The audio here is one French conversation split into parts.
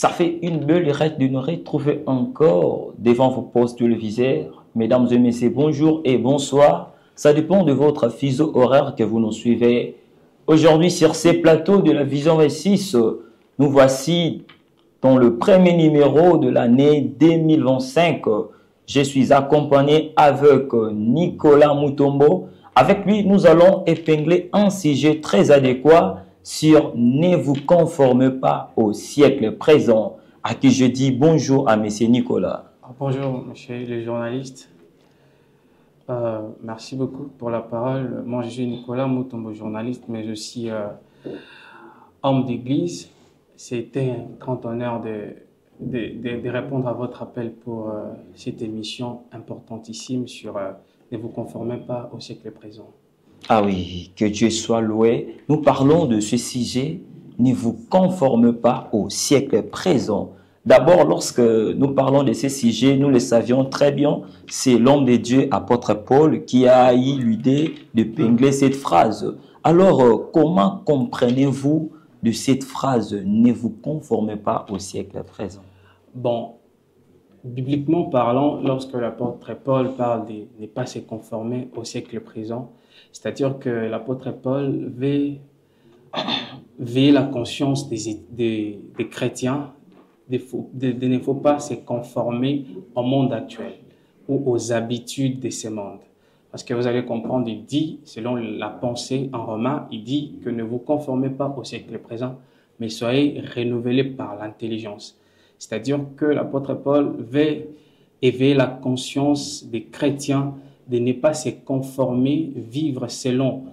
Ça fait une belle reste de nous retrouver encore devant vos postes téléviseurs. Mesdames et messieurs, bonjour et bonsoir. Ça dépend de votre fuseau horaire que vous nous suivez. Aujourd'hui, sur ces plateaux de la Vision 26, nous voici dans le premier numéro de l'année 2025. Je suis accompagné avec Nicolas Mutombo. Avec lui, nous allons épingler un sujet très adéquat sur « Ne vous conformez pas au siècle présent », à qui je dis bonjour à M. Nicolas. Bonjour, monsieur le journaliste. Merci beaucoup pour la parole. Moi, je suis Nicolas Mutombo, journaliste, mais aussi homme d'église. C'était un grand honneur de répondre à votre appel pour cette émission importantissime sur Ne vous conformez pas au siècle présent. Ah oui, que Dieu soit loué. Nous parlons de ce sujet, ne vous conformez pas au siècle présent. D'abord, lorsque nous parlons de ce sujet, nous le savions très bien, c'est l'homme de Dieu, apôtre Paul, qui a eu l'idée de pingler cette phrase. Alors, comment comprenez-vous de cette phrase « ne vous conformez pas au siècle présent » ? Bon, bibliquement parlant, lorsque l'apôtre Paul parle de ne pas se conformer au siècle présent, c'est-à-dire que l'apôtre Paul veille la conscience des chrétiens de ne faut pas se conformer au monde actuel ou aux habitudes de ce monde. Parce que vous allez comprendre, il dit, selon la pensée en romain, il dit que ne vous conformez pas au siècle présent, mais soyez renouvelés par l'intelligence. C'est-à-dire que l'apôtre Paul veut éveiller la conscience des chrétiens de ne pas se conformer, vivre selon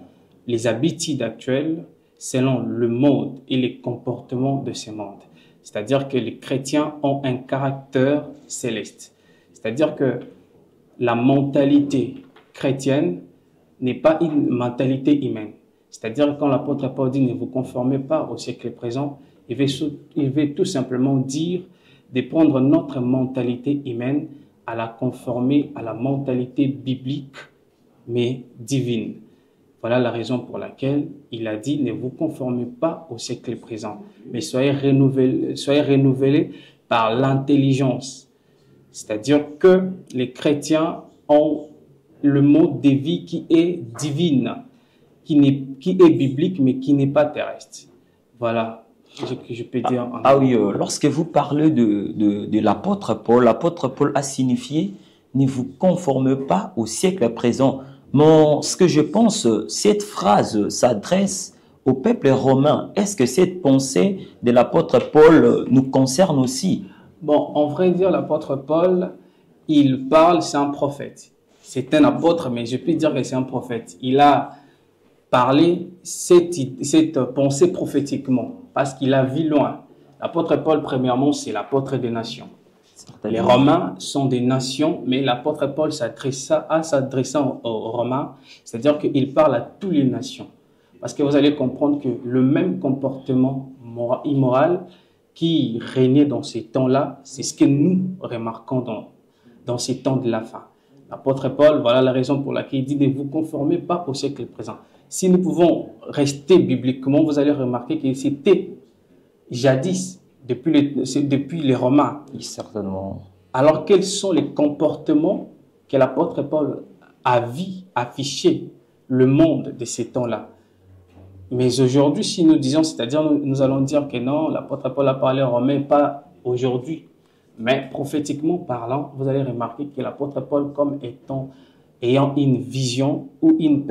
les habitudes actuelles, selon le mode et les comportements de ce monde. C'est-à-dire que les chrétiens ont un caractère céleste. C'est-à-dire que la mentalité chrétienne n'est pas une mentalité humaine. C'est-à-dire que quand l'apôtre Paul dit « ne vous conformez pas au siècle présent », il veut tout simplement dire de prendre notre mentalité humaine à la conformer à la mentalité biblique, mais divine. Voilà la raison pour laquelle il a dit « ne vous conformez pas au siècle présent, mais soyez renouvelés par l'intelligence ». C'est-à-dire que les chrétiens ont le mode de vie qui est divine, qui est biblique, mais qui n'est pas terrestre. Voilà ce que je peux dire. Oui, lorsque vous parlez de l'apôtre Paul a signifié « ne vous conformez pas au siècle présent ». Mais ce que je pense, cette phrase s'adresse au peuple romain. Est-ce que cette pensée de l'apôtre Paul nous concerne aussi? Bon, en vrai dire, l'apôtre Paul, il parle, c'est un prophète. C'est un apôtre, mais je peux dire que c'est un prophète. Il a parlé cette pensée prophétiquement, parce qu'il a vu loin. L'apôtre Paul, premièrement, c'est l'apôtre des nations. Les Romains sont des nations, mais l'apôtre Paul s'adressant aux Romains, c'est-à-dire qu'il parle à toutes les nations. Parce que vous allez comprendre que le même comportement immoral qui régnait dans ces temps-là, c'est ce que nous remarquons dans ces temps de la fin. L'apôtre Paul, voilà la raison pour laquelle il dit « ne vous conformez pas au siècle présent ». Si nous pouvons rester bibliquement, vous allez remarquer que c'était jadis, depuis les Romains. Oui, certainement. Alors, quels sont les comportements que l'apôtre Paul a vu afficher le monde de ces temps-là? Mais aujourd'hui, si nous disons, c'est-à-dire nous allons dire que non, l'apôtre Paul a parlé aux Romains, pas aujourd'hui. Mais prophétiquement parlant, vous allez remarquer que l'apôtre Paul, comme ayant une vision ou une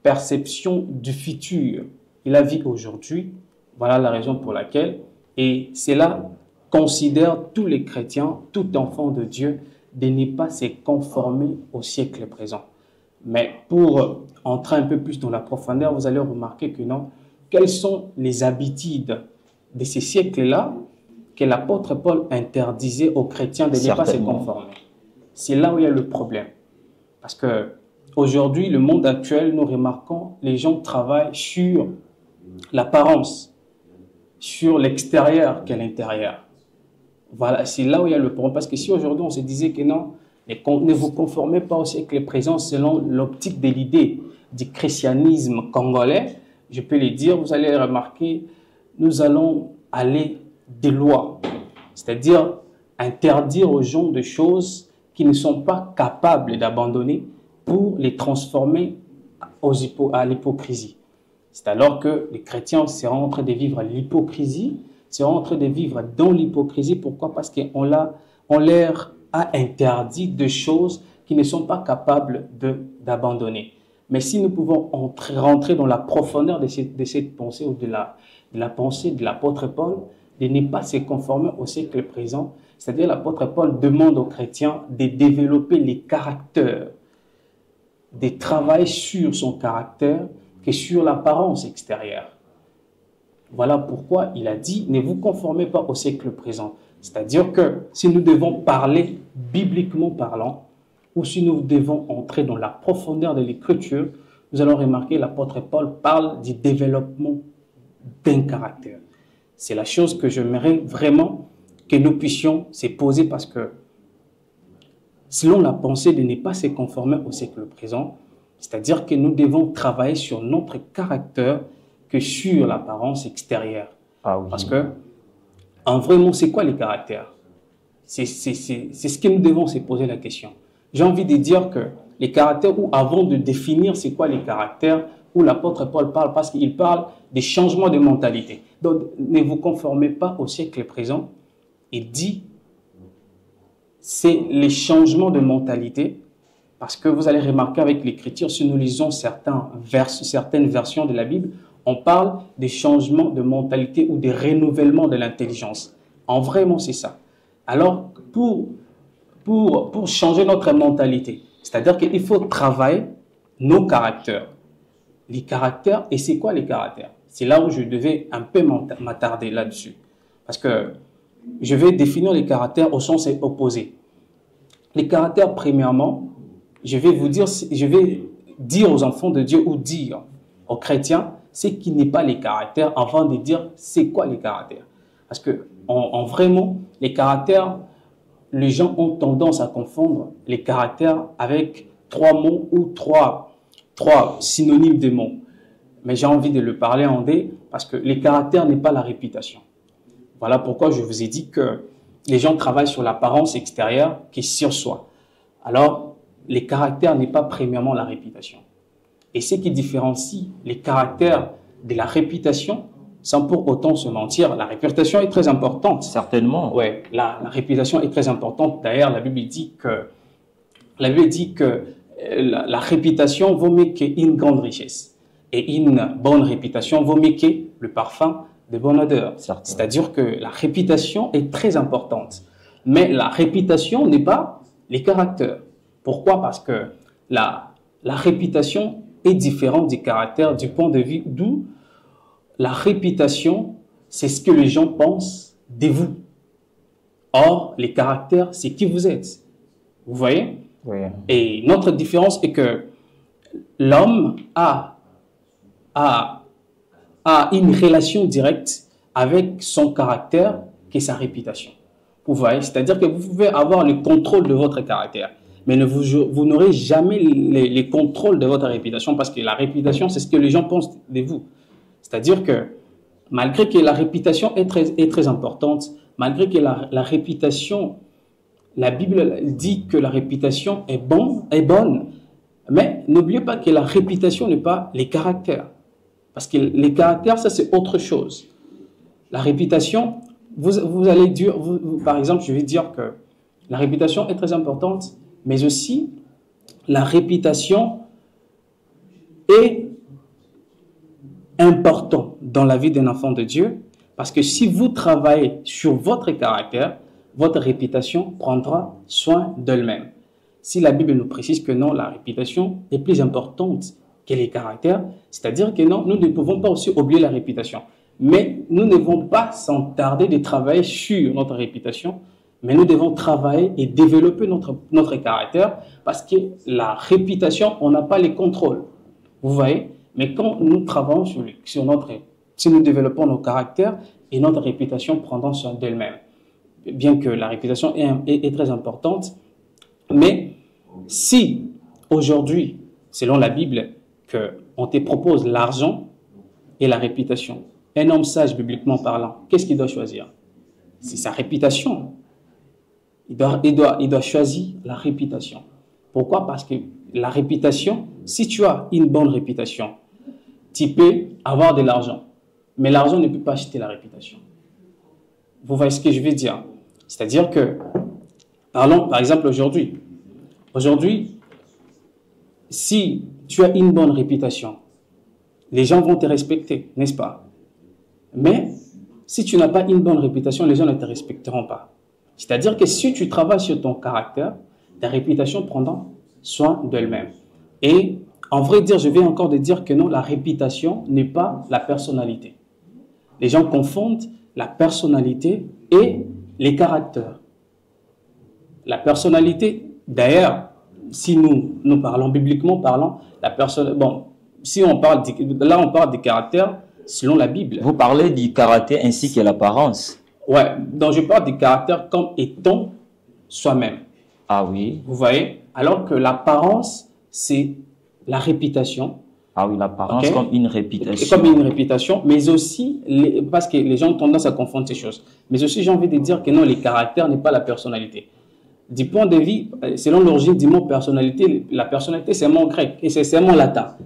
perception du futur, il a vu aujourd'hui. Voilà la raison pour laquelle, et cela considère tous les chrétiens, tout enfant de Dieu, de ne pas se conformer au siècle présent. Mais pour entrer un peu plus dans la profondeur, vous allez remarquer que non, quelles sont les habitudes de ces siècles-là que l'apôtre Paul interdisait aux chrétiens de ne pas se conformer. C'est là où il y a le problème. Parce que aujourd'hui, le monde actuel, nous remarquons, les gens travaillent sur l'apparence, sur l'extérieur qu'à l'intérieur. Voilà, c'est là où il y a le problème. Parce que si aujourd'hui on se disait que non, ne vous conformez pas au siècle présent selon l'optique de l'idée du christianisme congolais, je peux le dire, vous allez remarquer, nous allons aller des lois, c'est-à-dire interdire aux gens des choses qu'ils ne sont pas capables d'abandonner pour les transformer à l'hypocrisie. C'est alors que les chrétiens seront en train de vivre l'hypocrisie, seront en train de vivre dans l'hypocrisie. Pourquoi? Parce qu'on leur a interdit des choses qu'ils ne sont pas capables d'abandonner. Mais si nous pouvons rentrer dans la profondeur de cette pensée ou de la pensée de l'apôtre Paul, de ne pas se conformer au siècle présent, c'est-à-dire l'apôtre Paul demande aux chrétiens de développer les caractères, de travailler sur son caractère que sur l'apparence extérieure. Voilà pourquoi il a dit « Ne vous conformez pas au siècle présent ». C'est-à-dire que si nous devons parler bibliquement parlant, ou si nous devons entrer dans la profondeur de l'écriture, nous allons remarquer que l'apôtre Paul parle du développement d'un caractère. C'est la chose que j'aimerais vraiment que nous puissions se poser parce que selon la pensée de ne pas se conformer au siècle présent, c'est-à-dire que nous devons travailler sur notre caractère que sur l'apparence extérieure. Ah oui. Parce que, en vraiment, c'est quoi les caractères? C'est ce que nous devons se poser la question. J'ai envie de dire que les caractères, ou avant de définir c'est quoi les caractères, où l'apôtre Paul parle, parce qu'il parle des changements de mentalité. Donc, ne vous conformez pas au siècle présent. Il dit, c'est les changements de mentalité, parce que vous allez remarquer avec l'écriture, si nous lisons certaines versions de la Bible, on parle des changements de mentalité ou des renouvellements de l'intelligence. En vraiment, c'est ça. Alors, pour changer notre mentalité, c'est-à-dire qu'il faut travailler nos caractères. Les caractères, et c'est quoi les caractères? C'est là où je devais un peu m'attarder là-dessus. Parce que je vais définir les caractères au sens opposé. Les caractères, premièrement, je vais dire aux enfants de Dieu ou dire aux chrétiens ce qui n'est pas les caractères avant de dire c'est quoi les caractères. Parce que en vraiment, les caractères, les gens ont tendance à confondre les caractères avec trois mots ou trois synonymes de mots. Mais j'ai envie de le parler en D parce que les caractères n'est pas la réputation. Voilà pourquoi je vous ai dit que les gens travaillent sur l'apparence extérieure qui est sur soi. Alors, les caractères n'est pas premièrement la réputation. Et ce qui différencie les caractères de la réputation, sans pour autant se mentir, la réputation est très importante. Certainement. Oui, la réputation est très importante. D'ailleurs, la Bible dit que la réputation vaut mieux qu'une grande richesse. Et une bonne réputation vaut mieux que le parfum de bonne odeur. C'est-à-dire que la réputation est très importante. Mais la réputation n'est pas les caractères. Pourquoi? Parce que la réputation est différente du caractère du point de vue d'où la réputation, c'est ce que les gens pensent de vous. Or, les caractères, c'est qui vous êtes. Vous voyez? Oui. Et notre différence est que l'homme a une relation directe avec son caractère qui est sa réputation. Vous voyez? C'est-à-dire que vous pouvez avoir le contrôle de votre caractère, mais vous n'aurez jamais les contrôles de votre réputation parce que la réputation, c'est ce que les gens pensent de vous. C'est-à-dire que malgré que la réputation est très importante, malgré que la réputation, la Bible dit que la réputation est bonne, mais n'oubliez pas que la réputation n'est pas les caractères. Parce que les caractères, ça c'est autre chose. La réputation, vous allez dire, par exemple, je vais dire que la réputation est très importante, mais aussi la réputation est importante dans la vie d'un enfant de Dieu, parce que si vous travaillez sur votre caractère, votre réputation prendra soin d'elle-même. Si la Bible nous précise que non, la réputation est plus importante que les caractères, c'est-à-dire que non, nous ne pouvons pas aussi oublier la réputation. Mais nous ne devons pas s'entarder de travailler sur notre réputation, mais nous devons travailler et développer notre caractère parce que la réputation, on n'a pas les contrôles. Vous voyez? Mais quand nous travaillons si nous développons nos caractères et notre réputation prendra soin d'elle-même. Bien que la réputation est très importante, mais si aujourd'hui, selon la Bible, qu'on te propose l'argent et la réputation, Un homme sage, bibliquement parlant, qu'est-ce qu'il doit choisir? C'est sa réputation. Il doit choisir la réputation. Pourquoi? Parce que la réputation, si tu as une bonne réputation, tu peux avoir de l'argent. Mais l'argent ne peut pas acheter la réputation. Vous voyez ce que je veux dire? C'est-à-dire que, parlons par exemple aujourd'hui. Aujourd'hui, si tu as une bonne réputation, les gens vont te respecter, n'est-ce pas? Mais si tu n'as pas une bonne réputation, les gens ne te respecteront pas. C'est-à-dire que si tu travailles sur ton caractère, ta réputation prendra soin d'elle-même. Et en vrai dire, je vais encore te dire que non, la réputation n'est pas la personnalité. Les gens confondent la personnalité et les caractères. La personnalité, d'ailleurs, si nous parlons bibliquement parlant, la personne, bon, si on parle, là on parle des caractères selon la Bible. Vous parlez du caractère ainsi que l'apparence. Ouais, donc je parle des caractères comme étant soi-même. Ah oui. Vous voyez? Alors que l'apparence, c'est la réputation. Ah oui, l'apparence comme une réputation. Comme une réputation, mais aussi, parce que les gens ont tendance à confondre ces choses. Mais aussi, j'ai envie de dire que non, les caractères n'est pas la personnalité. Du point de vue, selon l'origine du mot personnalité, la personnalité, c'est un mot grec et c'est un mot latin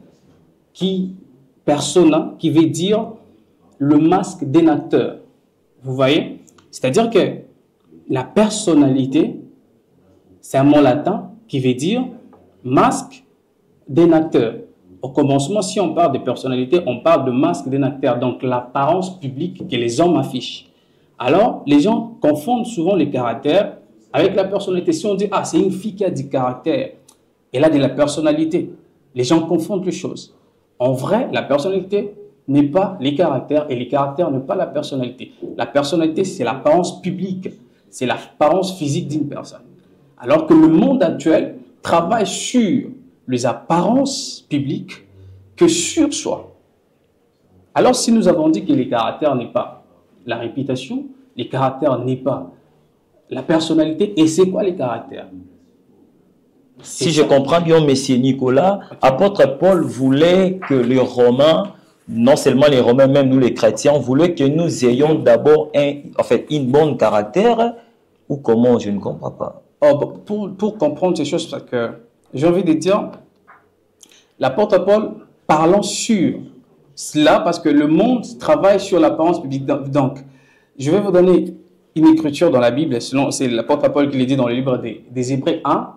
persona, qui veut dire le masque d'un acteur. Vous voyez? C'est-à-dire que la personnalité, c'est un mot latin qui veut dire masque d'un acteur. Au commencement, si on parle de personnalité, on parle de masque d'un acteur, donc l'apparence publique que les hommes affichent. Alors, les gens confondent souvent les caractères avec la personnalité. Si on dit, ah, c'est une fille qui a du caractère, elle a de la personnalité, les gens confondent les choses. En vrai, la personnalité n'est pas les caractères et les caractères n'est pas la personnalité. La personnalité, c'est l'apparence publique, c'est l'apparence physique d'une personne. Alors que le monde actuel travaille sur les apparences publiques que sur soi. Alors, si nous avons dit que les caractères n'est pas la réputation, les caractères n'est pas la personnalité, et c'est quoi les caractères? Si je comprends bien, Monsieur Nicolas, apôtre Paul voulait que les Romains, non seulement les Romains, même nous les chrétiens, voulaient que nous ayons d'abord une bonne caractère, ou comment, je ne comprends pas. Oh, pour comprendre ces choses, parce que j'ai envie de dire, l'apôtre Paul parlant sur cela, parce que le monde travaille sur l'apparence publique. Donc, je vais vous donner une écriture dans la Bible, c'est l'apôtre Paul qui l'a dit dans le livre des Hébreux 1,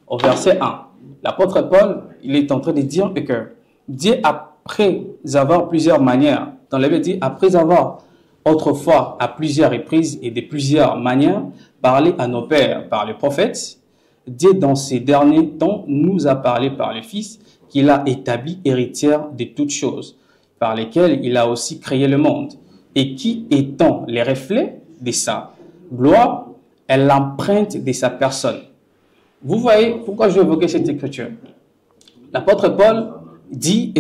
au verset 1. L'apôtre Paul, il est en train de dire que Dieu, après avoir plusieurs manières, dans la Bible dit, après avoir autrefois à plusieurs reprises et de plusieurs manières parlé à nos pères par les prophètes, Dieu dans ces derniers temps nous a parlé par le Fils qu'il a établi héritière de toutes choses, par lesquelles il a aussi créé le monde, et qui étant les reflets de sa gloire est l'empreinte de sa personne. Vous voyez pourquoi je vais évoquer cette écriture. L'apôtre Paul dit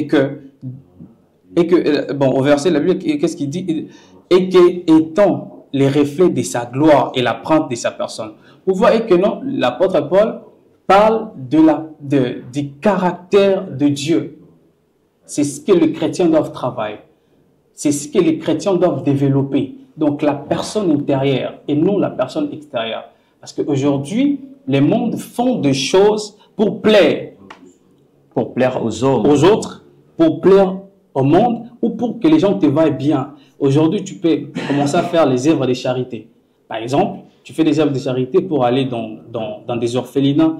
bon, au verset de la Bible, qu'est-ce qu'il dit? Et que étant les reflets de sa gloire et l'empreinte de sa personne. Vous voyez que non, l'apôtre Paul parle du caractère de Dieu. C'est ce que les chrétiens doivent travailler. C'est ce que les chrétiens doivent développer. Donc la personne intérieure et non la personne extérieure. Parce qu'aujourd'hui, les mondes font des choses pour plaire. Pour plaire aux hommes. Aux autres, pour plaire au monde ou pour que les gens te voient bien. Aujourd'hui, tu peux commencer à faire les œuvres de charité. Par exemple, tu fais des œuvres de charité pour aller dans des orphelinats.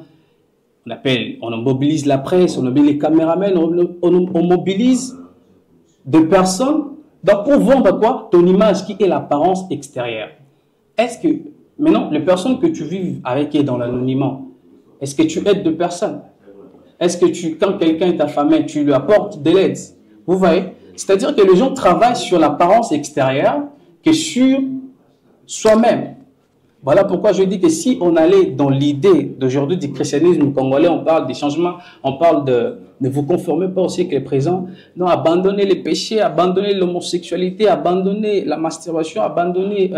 On mobilise la presse, on mobilise les caméramans, on mobilise des personnes pour vendre quoi? Ton image qui est l'apparence extérieure. Est-ce que, maintenant, les personnes que tu vis avec dans l'anonymat, est-ce que tu aides deux personnes? Est-ce que quand quelqu'un est affamé, tu lui apportes de l'aide? Vous voyez? C'est-à-dire que les gens travaillent sur l'apparence extérieure que sur soi-même. Voilà pourquoi je dis que si on allait dans l'idée d'aujourd'hui du christianisme congolais, on parle des changements, on parle de ne vous conformer pas au siècle présent, non, abandonner les péchés, abandonner l'homosexualité, abandonner la masturbation, abandonner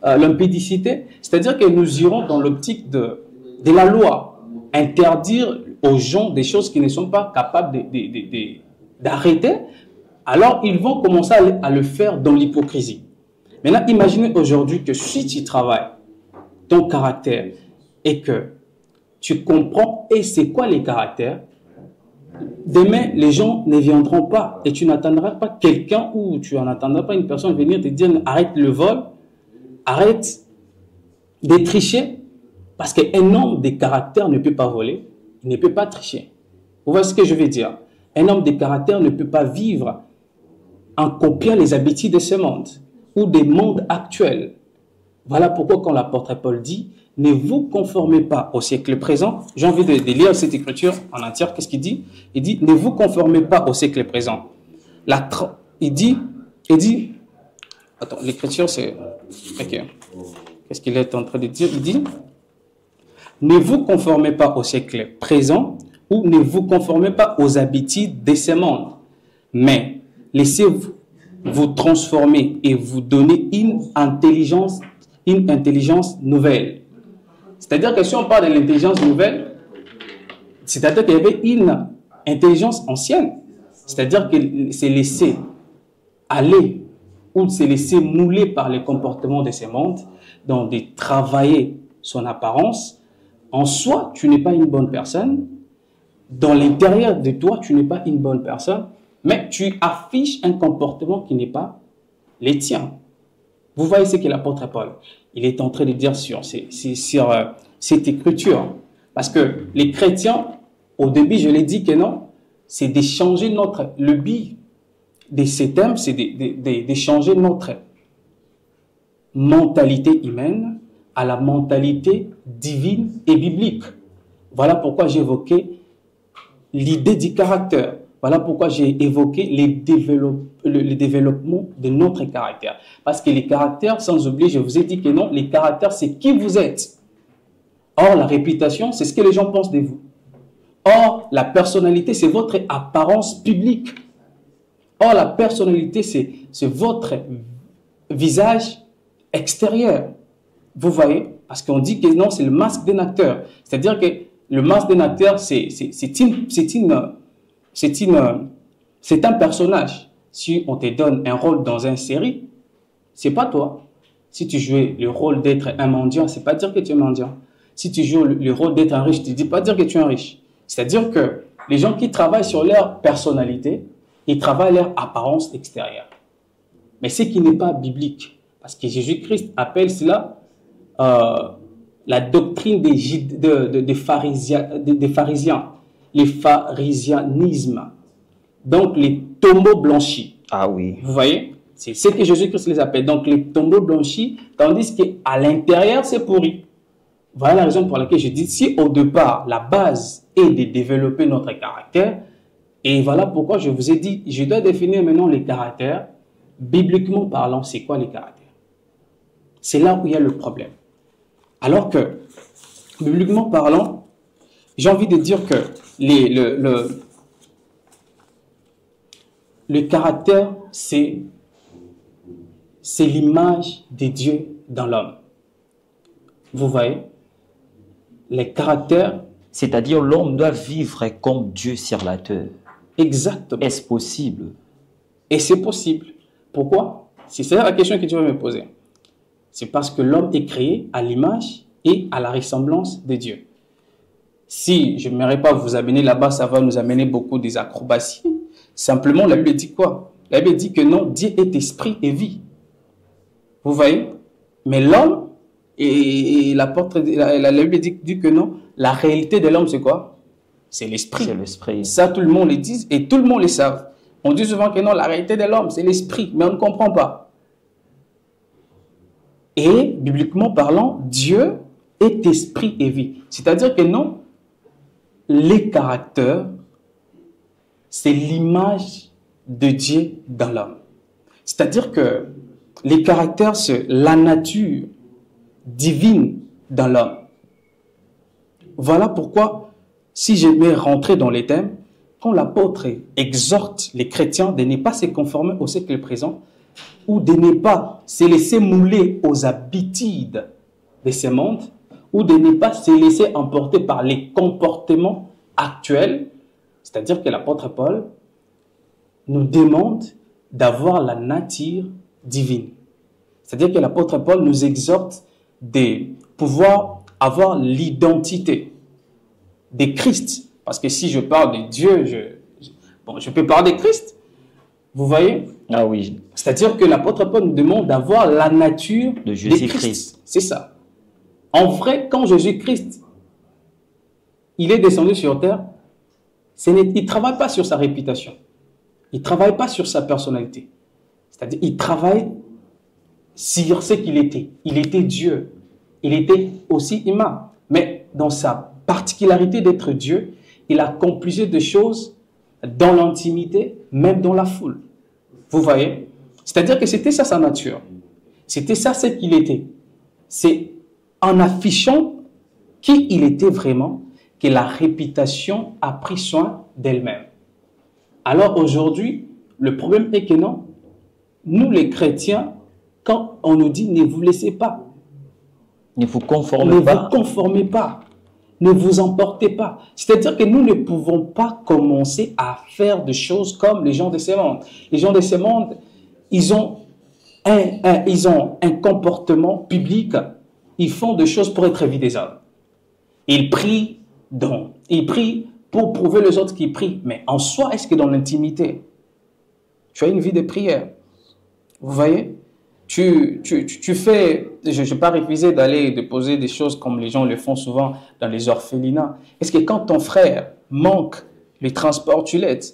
l'impudicité. C'est-à-dire que nous irons dans l'optique de la loi, interdire aux gens des choses qui ne sont pas capables d'arrêter, alors ils vont commencer à le faire dans l'hypocrisie. Maintenant, imaginez aujourd'hui que si tu travailles ton caractère et que tu comprends et c'est quoi les caractères, demain, les gens ne viendront pas et tu n'attendras pas quelqu'un ou tu n'attendras pas une personne venir te dire arrête le vol, arrête de tricher, parce qu'un homme de caractère ne peut pas voler, il ne peut pas tricher. Vous voyez ce que je veux dire? Un homme de caractère ne peut pas vivre en copiant les habitudes de ce monde ou des mondes actuels. Voilà pourquoi quand l'apôtre Paul dit « Ne vous conformez pas au siècle présent », j'ai envie de lire cette écriture en entière, qu'est-ce qu'il dit? Il dit « Ne vous conformez pas au siècle présent ». Il dit, attends, l'écriture c'est... Ok. Qu'est-ce qu'il est en train de dire? Il dit « Ne vous conformez pas au siècle présent ou ne vous conformez pas aux habitudes de ce monde, mais laissez-vous vous transformer et vous donner une intelligence nouvelle. » C'est-à-dire que si on parle de l'intelligence nouvelle, c'est-à-dire qu'il y avait une intelligence ancienne. C'est-à-dire que c'est laissé aller ou c'est laissé mouler par les comportements de ce monde, donc de travailler son apparence. En soi, tu n'es pas une bonne personne. Dans l'intérieur de toi, tu n'es pas une bonne personne, mais tu affiches un comportement qui n'est pas le tien. Vous voyez ce que l'apôtre Paul, il est en train de dire sur cette écriture. Parce que les chrétiens, au début, je l'ai dit que non, c'est d'échanger le but de ces thèmes, c'est d'échanger notre mentalité humaine à la mentalité divine et biblique. Voilà pourquoi j'ai évoqué l'idée du caractère. Voilà pourquoi j'ai évoqué le développement de notre caractère. Parce que les caractères, sans oublier, je vous ai dit que non, les caractères, c'est qui vous êtes. Or, la réputation, c'est ce que les gens pensent de vous. Or, la personnalité, c'est votre apparence publique. Or, la personnalité, c'est votre visage extérieur. Vous voyez? Parce qu'on dit que non, c'est le masque d'un acteur. C'est-à-dire que le masque d'un acteur, c'est un personnage. Si on te donne un rôle dans une série, c'est pas toi. Si tu joues le rôle d'être un mendiant, c'est pas dire que tu es mendiant. Si tu joues le rôle d'être un riche, tu ne dis pas dire que tu es un riche. C'est-à-dire que les gens qui travaillent sur leur personnalité, ils travaillent leur apparence extérieure. Mais ce qui n'est pas biblique, parce que Jésus-Christ appelle cela la doctrine des pharisiens, les pharisianismes. Donc les tombeaux blanchis. Ah oui. Vous voyez? C'est ce que Jésus-Christ les appelle. Donc les tombeaux blanchis, tandis qu'à l'intérieur, c'est pourri. Voilà la raison pour laquelle je dis, si au départ, la base est de développer notre caractère, et voilà pourquoi je vous ai dit, je dois définir maintenant les caractères. Bibliquement parlant, c'est quoi les caractères? C'est là où il y a le problème. Alors que, bibliquement parlant, j'ai envie de dire que le caractère, c'est l'image de Dieu dans l'homme. Vous voyez? Les caractères... C'est-à-dire l'homme doit vivre comme Dieu sur la terre. Exactement. Est-ce possible? Et c'est possible. Pourquoi? C'est la question que tu vas me poser. C'est parce que l'homme est créé à l'image et à la ressemblance de Dieu. Si je n'aimerais pas vous amener là-bas, ça va nous amener beaucoup des acrobaties. Simplement, la Bible dit quoi? La Bible dit que non, Dieu est esprit et vie. Vous voyez? Mais l'homme, et la Bible dit que non, la réalité de l'homme, c'est quoi? C'est l'esprit. C'est l'esprit. Ça, tout le monde le dit et tout le monde le sait. On dit souvent que non, la réalité de l'homme, c'est l'esprit, mais on ne comprend pas. Et, bibliquement parlant, Dieu est esprit et vie. C'est-à-dire que non, les caractères, c'est l'image de Dieu dans l'homme. C'est-à-dire que les caractères, c'est la nature divine dans l'homme. Voilà pourquoi, si je vais rentrer dans les thèmes, quand l'apôtre exhorte les chrétiens de ne pas se conformer au siècle présent, ou de ne pas se laisser mouler aux habitudes de ce monde, ou de ne pas se laisser emporter par les comportements actuels, c'est-à-dire que l'apôtre Paul nous demande d'avoir la nature divine. C'est-à-dire que l'apôtre Paul nous exhorte de pouvoir avoir l'identité de Christ. Parce que si je parle de Dieu, je peux parler de Christ. Vous voyez? Ah oui. C'est-à-dire que l'apôtre Paul nous demande d'avoir la nature De Jésus-Christ. C'est ça. En vrai, quand Jésus-Christ, il est descendu sur terre, il ne travaille pas sur sa réputation. Il ne travaille pas sur sa personnalité. C'est-à-dire, il travaille sur ce qu'il était. Il était Dieu. Il était aussi humain. Mais dans sa particularité d'être Dieu, il accomplissait des choses dans l'intimité, même dans la foule. Vous voyez? C'est-à-dire que c'était ça sa nature. C'était ça ce qu'il était. C'est en affichant qui il était vraiment que la réputation a pris soin d'elle-même. Alors aujourd'hui, le problème est que non, nous les chrétiens, quand on nous dit ne vous laissez pas, ne vous conformez pas, ne vous emportez pas. C'est-à-dire que nous ne pouvons pas commencer à faire des choses comme les gens de ce monde. Les gens de ce monde, ils ont un comportement public, ils font des choses pour être vus des hommes. Ils prient pour prouver les autres qu'ils prient. Mais en soi, est-ce que dans l'intimité, tu as une vie de prière? Vous voyez? Tu fais, je n'ai pas refusé d'aller déposer des choses comme les gens le font souvent dans les orphelinats. Est-ce que quand ton frère manque les transports, tu l'aides?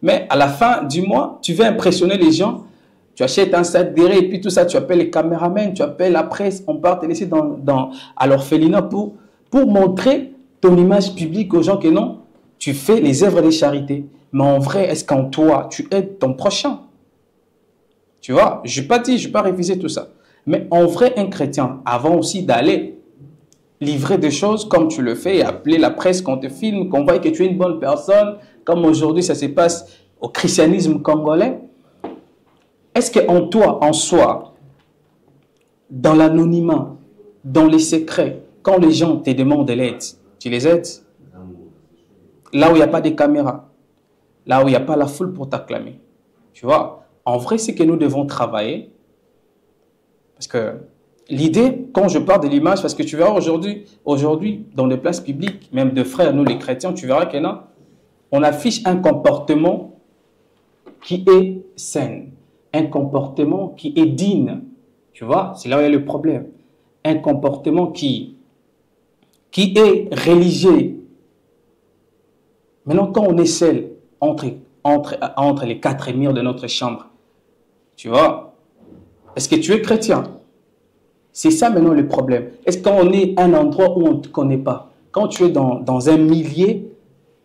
Mais à la fin du mois, tu veux impressionner les gens, tu achètes un sac de riz et puis tout ça, tu appelles les caméramans, tu appelles la presse, on part te laisser à l'orphelinat pour montrer ton image publique aux gens que non, tu fais les œuvres de charité. Mais en vrai, est-ce qu'en toi, tu aides ton prochain? Tu vois, je n'ai pas dit, je n'ai pas révisé tout ça. Mais en vrai, un chrétien, avant aussi d'aller livrer des choses comme tu le fais et appeler la presse, qu'on te filme, qu'on voit que tu es une bonne personne, comme aujourd'hui ça se passe au christianisme congolais, est-ce qu'en toi, en soi, dans l'anonymat, dans les secrets, quand les gens te demandent de l'aide, tu les aides? Là où il n'y a pas de caméra, là où il n'y a pas la foule pour t'acclamer. Tu vois, en vrai, c'est que nous devons travailler. Parce que l'idée, quand je parle de l'image, parce que tu verras aujourd'hui, dans les places publiques, même de frères, nous les chrétiens, tu verras que non, on affiche un comportement qui est sain, un comportement qui est digne. Tu vois, c'est là où il y a le problème. Un comportement qui est religieux. Maintenant, quand on est seul entre les quatre murs de notre chambre, tu vois, est-ce que tu es chrétien? C'est ça maintenant le problème. Est-ce qu'on est à un endroit où on ne te connaît pas? Quand tu es dans un milieu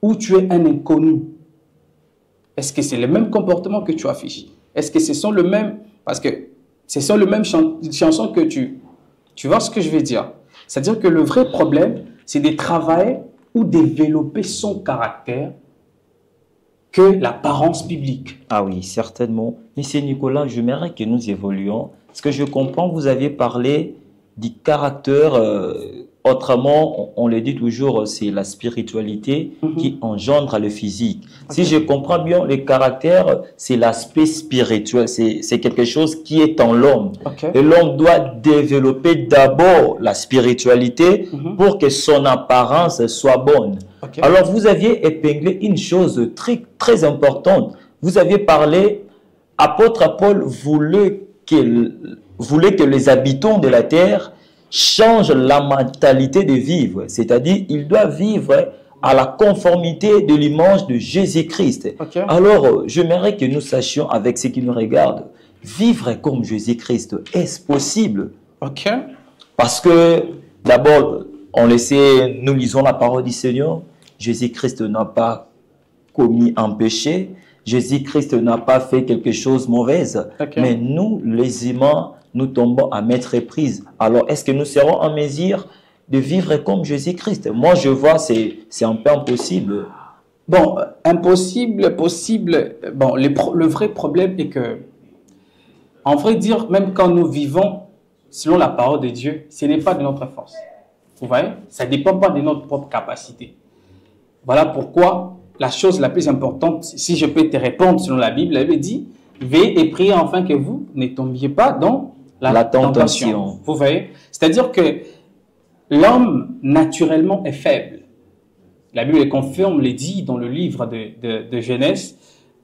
où tu es un inconnu, est-ce que c'est le même comportement que tu affiches? Est-ce que ce sont le même... Parce que ce sont les mêmes chansons que tu vois ce que je veux dire? C'est-à-dire que le vrai problème, c'est de travailler ou développer son caractère que l'apparence publique. Ah oui, certainement. Monsieur Nicolas, j'aimerais que nous évoluions. Ce que je comprends, vous aviez parlé du caractère, autrement, on le dit toujours, c'est la spiritualité qui engendre le physique. Okay. Si je comprends bien, le caractère, c'est l'aspect spirituel, c'est quelque chose qui est en l'homme. Okay. Et l'homme doit développer d'abord la spiritualité pour que son apparence soit bonne. Okay. Alors, vous aviez épinglé une chose très, très importante. Vous aviez parlé, apôtre Paul voulait que les habitants de la terre changent la mentalité de vivre. C'est-à-dire, ils doivent vivre à la conformité de l'image de Jésus-Christ. Okay. Alors, j'aimerais que nous sachions, avec ceux qui nous regardent, vivre comme Jésus-Christ, est-ce possible? Okay. Parce que, d'abord, on le sait, nous lisons la parole du Seigneur. Jésus-Christ n'a pas commis un péché. Jésus-Christ n'a pas fait quelque chose de mauvais. Okay. Mais nous, les humains, nous tombons à mettre prise. Alors, est-ce que nous serons en mesure de vivre comme Jésus-Christ? Moi, je vois, c'est un peu impossible. Bon, impossible, possible. Bon, le vrai problème est que, en vrai dire, même quand nous vivons selon la parole de Dieu, ce n'est pas de notre force. Vous voyez? Ça ne dépend pas de notre propre capacité. Voilà pourquoi la chose la plus importante, si je peux te répondre selon la Bible dit, veillez et priez afin que vous ne tombiez pas dans la tentation. Vous voyez? C'est-à-dire que l'homme, naturellement, est faible. La Bible confirme, le dit dans le livre de Genèse,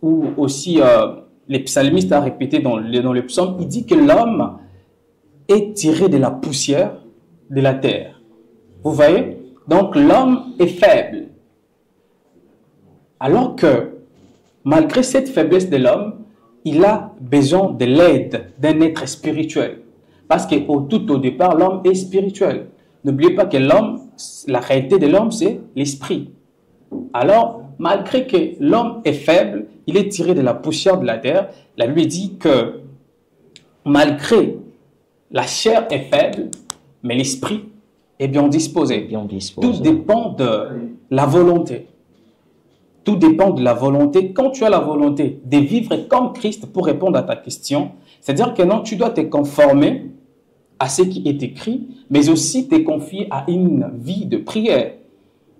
ou aussi les psalmistes ont répété dans le psaume, il dit que l'homme est tiré de la poussière de la terre. Vous voyez? Donc l'homme est faible. Alors que, malgré cette faiblesse de l'homme, il a besoin de l'aide d'un être spirituel. Parce que tout au départ, l'homme est spirituel. N'oubliez pas que l'homme, la réalité de l'homme, c'est l'esprit. Alors, malgré que l'homme est faible, il est tiré de la poussière de la terre. La Bible dit que malgré la chair est faible, mais l'esprit est bien disposé. Tout dépend de la volonté. Tout dépend de la volonté. Quand tu as la volonté de vivre comme Christ, pour répondre à ta question, c'est-à-dire que non, tu dois te conformer à ce qui est écrit, mais aussi te confier à une vie de prière.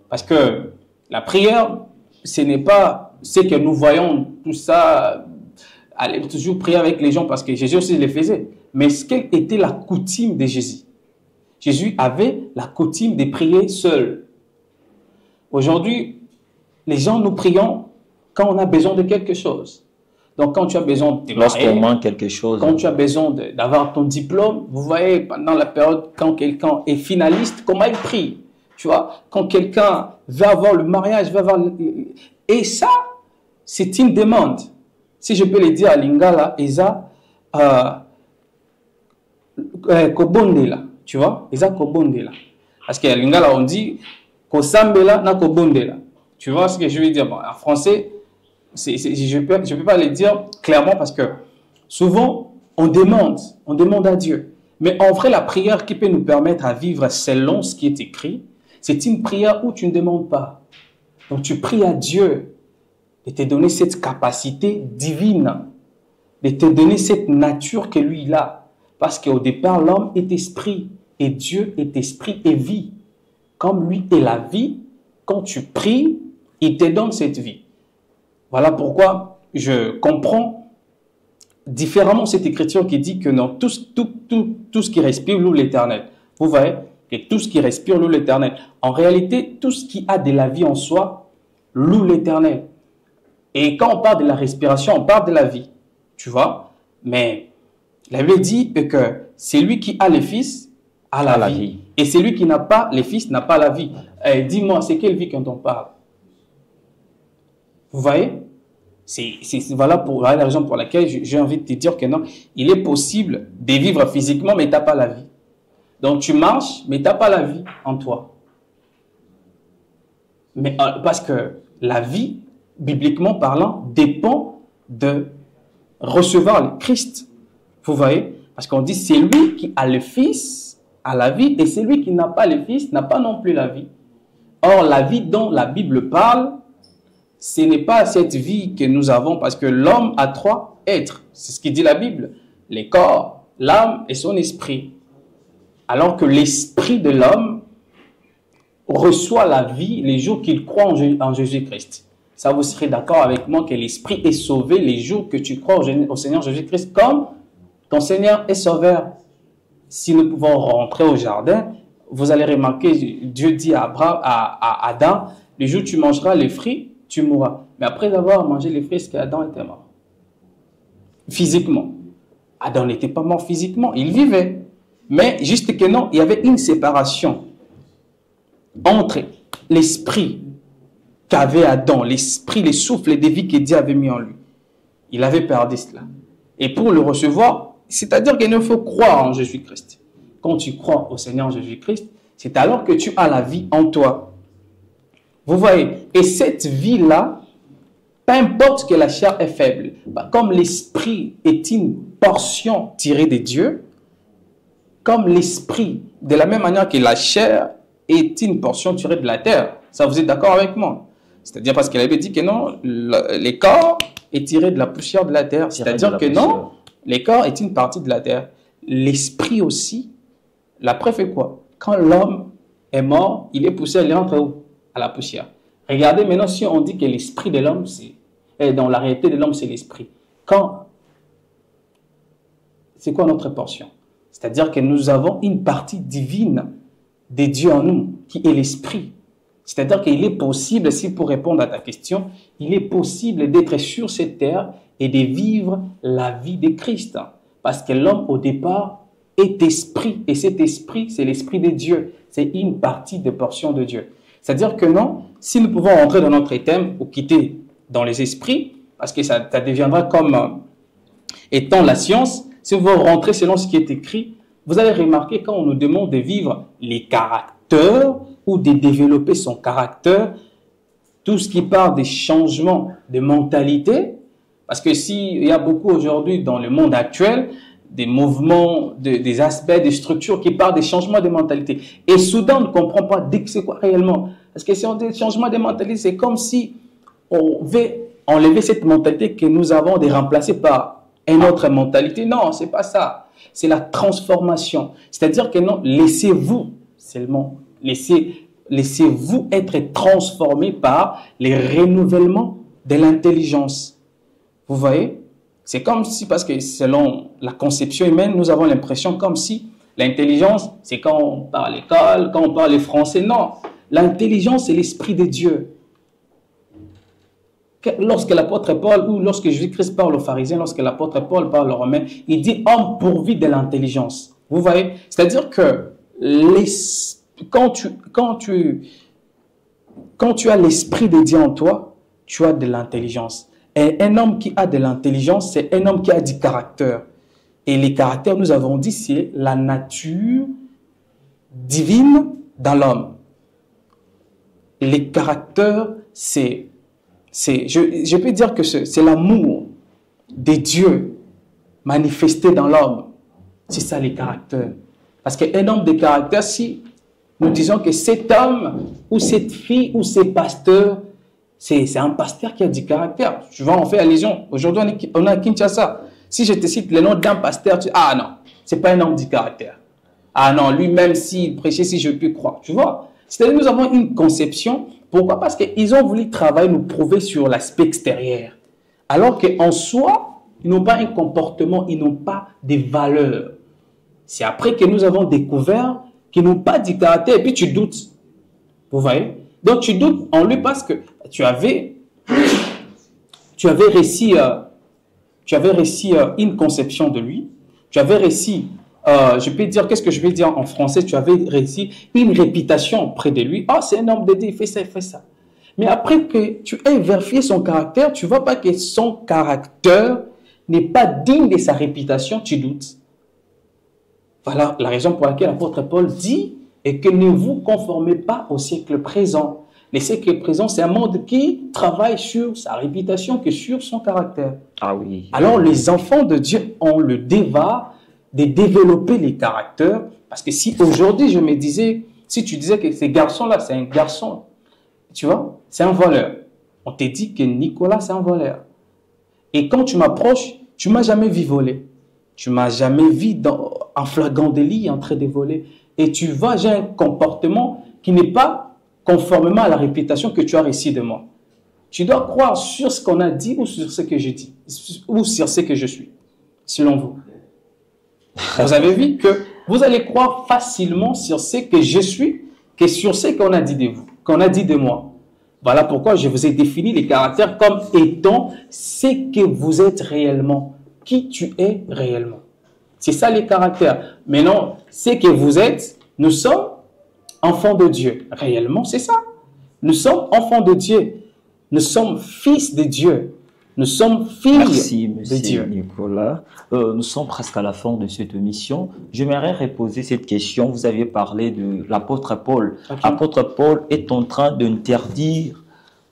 Parce que la prière, ce n'est pas ce que nous voyons, tout ça, aller toujours prier avec les gens, parce que Jésus aussi le faisait. Mais ce quelle était la coutume de Jésus? Jésus avait la coutume de prier seul. Aujourd'hui, les gens, nous prions quand on a besoin de quelque chose. Donc, quand tu as besoin de te marier, lorsqu'on manque quelque chose, quand tu as besoin d'avoir ton diplôme, vous voyez, pendant la période, quand quelqu'un est finaliste, comment il prie? Tu vois, quand quelqu'un veut avoir le mariage, veut avoir... Et ça, c'est une demande. Si je peux le dire à Lingala, Eza, Kobondela, tu vois, Eza Kobondela. Parce qu'à Lingala, on dit, Kosambela na Kobondela. Tu vois ce que je veux dire? Bon, en français, je peux pas le dire clairement parce que souvent, on demande à Dieu. Mais en vrai, la prière qui peut nous permettre à vivre selon ce qui est écrit, c'est une prière où tu ne demandes pas. Donc, tu pries à Dieu de te donner cette capacité divine, de te donner cette nature que lui, il a. Parce qu'au départ, l'homme est esprit et Dieu est esprit et vie. Comme lui est la vie, quand tu pries, il te donne cette vie. Voilà pourquoi je comprends différemment cette écriture qui dit que non, tout ce qui respire loue l'Éternel. Vous voyez que tout ce qui respire loue l'Éternel. En réalité, tout ce qui a de la vie en soi loue l'Éternel. Et quand on parle de la respiration, on parle de la vie. Tu vois? Mais la Bible dit que celui qui a le Fils a la vie. Et celui qui n'a pas le Fils n'a pas la vie. Dis-moi, c'est quelle vie quand on parle? Vous voyez? Voilà la raison pour laquelle j'ai envie de te dire que non, il est possible de vivre physiquement, mais tu n'as pas la vie. Donc tu marches, mais tu n'as pas la vie en toi. Mais, parce que la vie, bibliquement parlant, dépend de recevoir le Christ. Vous voyez? Parce qu'on dit c'est lui qui a le Fils a la vie, et celui qui n'a pas le Fils n'a pas non plus la vie. Or, la vie dont la Bible parle, ce n'est pas cette vie que nous avons, parce que l'homme a trois êtres. C'est ce qui dit la Bible. Le corps, l'âme et son esprit. Alors que l'esprit de l'homme reçoit la vie les jours qu'il croit en Jésus-Christ. Ça, vous serez d'accord avec moi que l'esprit est sauvé les jours que tu crois au Seigneur Jésus-Christ comme ton Seigneur est sauveur. Si nous pouvons rentrer au jardin, vous allez remarquer, Dieu dit à Adam, le jour où tu mangeras les fruits, tu mourras. Mais après avoir mangé les fruits, est-ce qu'Adam était mort? Physiquement. Adam n'était pas mort physiquement, il vivait. Mais juste que non, il y avait une séparation entre l'esprit qu'avait Adam, l'esprit, les souffles de vie que Dieu avait mis en lui. Il avait perdu cela. Et pour le recevoir, c'est-à-dire qu'il faut croire en Jésus-Christ. Quand tu crois au Seigneur Jésus-Christ, c'est alors que tu as la vie en toi. Vous voyez, et cette vie-là, peu importe que la chair est faible, comme l'esprit est une portion tirée de Dieu, comme l'esprit, de la même manière que la chair est une portion tirée de la terre. Ça, vous êtes d'accord avec moi? C'est-à-dire parce qu'elle avait dit que non, le corps est tiré de la poussière de la terre. C'est-à-dire que non, le corps est une partie de la terre. L'esprit aussi, la preuve est quoi? Quand l'homme est mort, il est poussé, il entre où? À la poussière. Regardez maintenant, si on dit que l'esprit de l'homme, dans la réalité de l'homme, c'est l'esprit. C'est quoi notre portion? C'est-à-dire que nous avons une partie divine de Dieu en nous, qui est l'esprit. C'est-à-dire qu'il est possible, si pour répondre à ta question, il est possible d'être sur cette terre et de vivre la vie de Christ. Parce que l'homme, au départ, est esprit. Et cet esprit, c'est l'esprit de Dieu. C'est une partie de portion de Dieu. C'est-à-dire que non, si nous pouvons rentrer dans notre thème ou quitter dans les esprits, parce que ça deviendra comme étant la science, si vous rentrez selon ce qui est écrit, vous allez remarquer quand on nous demande de vivre les caractères ou de développer son caractère, tout ce qui parle des changements de mentalité, parce que s'il y a beaucoup aujourd'hui dans le monde actuel, des mouvements, des aspects, des structures qui parlent des changements de mentalité. Et soudain, on ne comprend pas c'est quoi réellement. Parce que si on dit changement de mentalité, c'est comme si on veut enlever cette mentalité que nous avons de remplacer par une autre mentalité. Non, c'est pas ça. C'est la transformation. C'est-à-dire que non, laissez-vous seulement, laissez-vous être transformé par les renouvellements de l'intelligence. Vous voyez? C'est comme si, parce que selon la conception humaine, nous avons l'impression comme si l'intelligence, c'est quand on parle à l'école, quand on parle les français. Non, l'intelligence, c'est l'esprit de Dieu. Lorsque l'apôtre Paul, ou lorsque Jésus-Christ parle aux pharisiens, lorsque l'apôtre Paul parle aux romains, il dit « homme pourvu de l'intelligence ». Vous voyez? C'est-à-dire que quand tu as l'esprit de Dieu en toi, tu as de l'intelligence. Et un homme qui a de l'intelligence, c'est un homme qui a du caractère. Et les caractères, nous avons dit, c'est la nature divine dans l'homme. Les caractères, je peux dire que c'est l'amour de Dieu manifesté dans l'homme. C'est ça les caractères. Parce qu'un homme de caractère, si nous disons que cet homme ou cette fille ou ce pasteur, c'est un pasteur qui a du caractère. Tu vois, on fait allusion. Aujourd'hui, on est à Kinshasa. Si je te cite le nom d'un pasteur, tu dis, ah non, c'est pas un homme du caractère. Ah non, lui-même, s'il prêchait, si je peux croire. Tu vois? C'est-à-dire nous avons une conception. Pourquoi? Parce qu'ils ont voulu travailler, nous prouver sur l'aspect extérieur. Alors qu'en soi, ils n'ont pas un comportement, ils n'ont pas des valeurs. C'est après que nous avons découvert qu'ils n'ont pas du caractère et puis tu doutes. Vous voyez? Donc tu doutes en lui parce que tu avais réussi une conception de lui. Tu avais réussi, je peux dire, qu'est-ce que je vais dire en français? Tu avais réussi une réputation près de lui. Oh, c'est un homme de Dieu, il fait ça, il fait ça. Mais après que tu aies vérifié son caractère, tu ne vois pas que son caractère n'est pas digne de sa réputation, tu doutes. Voilà la raison pour laquelle l'apôtre Paul dit et que ne vous conformez pas au siècle présent. Le siècle présent, c'est un monde qui travaille sur sa réputation que sur son caractère. Ah oui. Alors, les enfants de Dieu ont le devoir de développer les caractères. Parce que si aujourd'hui, je me disais, si tu disais que ce garçon-là, c'est un garçon, tu vois, c'est un voleur. On te dit que Nicolas, c'est un voleur. Et quand tu m'approches, tu ne m'as jamais vu voler. Tu ne m'as jamais vu en flagrant délit en train de voler. Et tu vois, j'ai un comportement qui n'est pas conformément à la réputation que tu as reçue de moi. Tu dois croire sur ce qu'on a dit ou sur ce que je dis, ou sur ce que je suis, selon vous. Vous avez vu que vous allez croire facilement sur ce que je suis que sur ce qu'on a dit de vous, qu'on a dit de moi. Voilà pourquoi je vous ai défini les caractères comme étant ce que vous êtes réellement, qui tu es réellement. C'est ça les caractères. Maintenant, ce que vous êtes, nous sommes enfants de Dieu. Réellement, c'est ça. Nous sommes enfants de Dieu. Nous sommes fils de Dieu. Nous sommes filles de Dieu. Merci, Nicolas. Nous sommes presque à la fin de cette émission. J'aimerais reposer cette question. Vous aviez parlé de l'apôtre Paul. Okay. L'apôtre Paul est en train d'interdire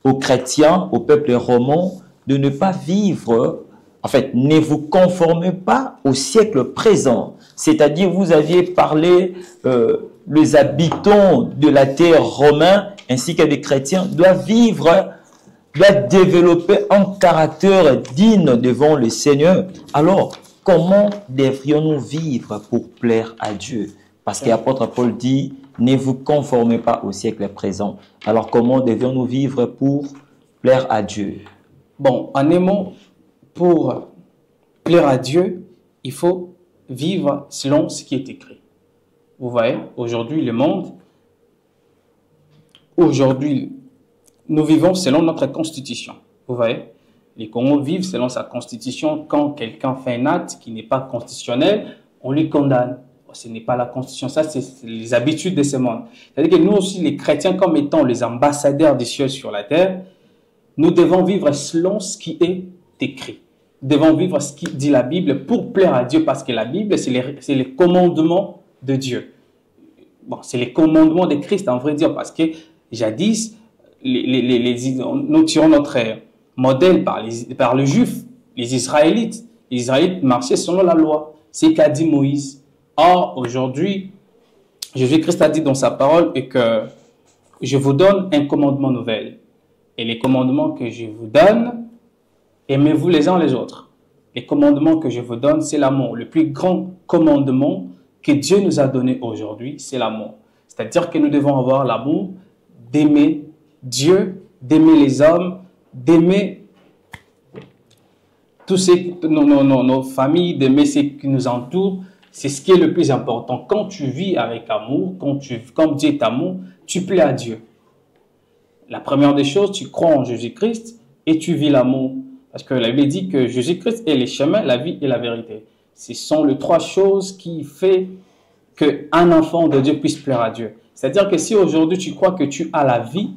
aux chrétiens, au peuple romain, de ne pas vivre. En fait, ne vous conformez pas au siècle présent. C'est-à-dire, vous aviez parlé, les habitants de la terre romaine, ainsi que les chrétiens, doivent développer un caractère digne devant le Seigneur. Alors, comment devrions-nous vivre pour plaire à Dieu? Parce que l'apôtre Paul dit, ne vous conformez pas au siècle présent. Alors, comment devions-nous vivre pour plaire à Dieu? Bon, en un mot, pour plaire à Dieu, il faut vivre selon ce qui est écrit. Vous voyez, aujourd'hui, le monde, aujourd'hui, nous vivons selon notre constitution. Vous voyez, les Congos vivent selon sa constitution. Quand quelqu'un fait un acte qui n'est pas constitutionnel, on lui condamne. Ce n'est pas la constitution, ça c'est les habitudes de ce monde. C'est-à-dire que nous aussi, les chrétiens, comme étant les ambassadeurs des cieux sur la terre, nous devons vivre selon ce qui est écrit. Nous devons vivre ce qui dit la Bible pour plaire à Dieu, parce que la Bible, c'est les commandements de Dieu. Bon, c'est les commandements de Christ, en vrai dire, parce que jadis, nous tirons notre modèle par le juif, les Israélites. Les Israélites marchaient selon la loi. C'est qu'a dit Moïse. Or, aujourd'hui, Jésus-Christ a dit dans sa parole que je vous donne un commandement nouvel. Et les commandements que je vous donne, aimez-vous les uns les autres. Les commandements que je vous donne, c'est l'amour. Le plus grand commandement que Dieu nous a donné aujourd'hui, c'est l'amour. C'est-à-dire que nous devons avoir l'amour d'aimer Dieu, d'aimer les hommes, d'aimer tous nos familles, d'aimer ceux qui nous entourent. C'est ce qui est le plus important. Quand tu vis avec amour, comme Dieu est amour, tu plais à Dieu. La première des choses, tu crois en Jésus-Christ et tu vis l'amour. Parce que la Bible dit que Jésus-Christ est le chemin, la vie et la vérité. Ce sont les trois choses qui font qu'un enfant de Dieu puisse plaire à Dieu. C'est-à-dire que si aujourd'hui tu crois que tu as la vie,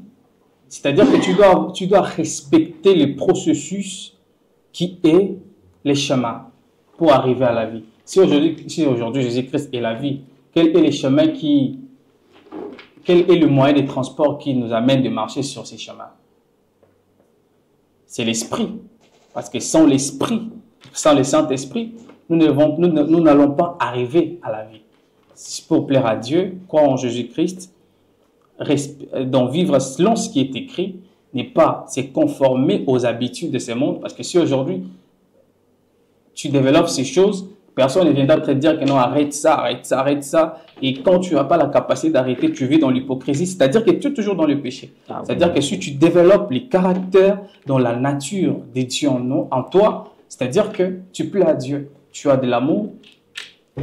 c'est-à-dire que tu dois respecter le processus qui est le chemin pour arriver à la vie. Si aujourd'hui Jésus-Christ est la vie, quel est le chemin quel est le moyen de transport qui nous amène de marcher sur ces chemins? C'est l'esprit. Parce que sans l'esprit, sans le Saint-Esprit, nous n'allons pas arriver à la vie. Pour plaire à Dieu, croire en Jésus-Christ, donc vivre selon ce qui est écrit, n'est pas se conformer aux habitudes de ce monde. Parce que si aujourd'hui, tu développes ces choses, personne ne viendra te dire que non, arrête ça, arrête ça, arrête ça. Et quand tu n'as pas la capacité d'arrêter, tu vis dans l'hypocrisie. C'est-à-dire que tu es toujours dans le péché. C'est-à-dire que si tu développes les caractères dans la nature des dieux en toi, c'est-à-dire que tu plais à Dieu, tu as de l'amour.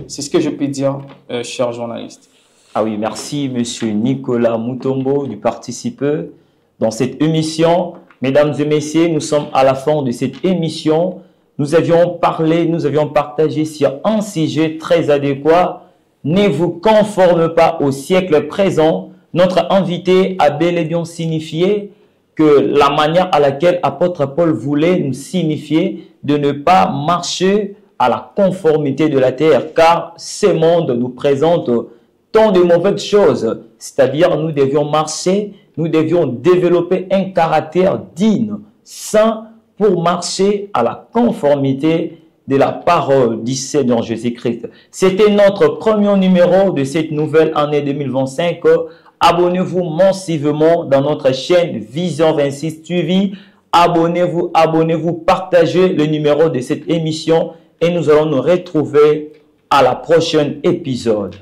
C'est ce que je peux dire, cher journaliste. Ah oui, merci Monsieur Nicolas Mutombo du Participeur. Dans cette émission, mesdames et messieurs, nous sommes à la fin de cette émission. Nous avions parlé, nous avions partagé sur un sujet très adéquat. Ne vous conforme pas au siècle présent. Notre invité a bel et bien signifié que la manière à laquelle apôtre Paul voulait nous signifier de ne pas marcher à la conformité de la terre, car ce monde nous présente tant de mauvaises choses. C'est-à-dire, nous devions marcher, nous devions développer un caractère digne, saint, pour marcher à la conformité de la parole du Seigneur Jésus-Christ. C'était notre premier numéro de cette nouvelle année 2025. Abonnez-vous massivement dans notre chaîne Vision 26 TV. Abonnez-vous, partagez le numéro de cette émission et nous allons nous retrouver à la prochaine épisode.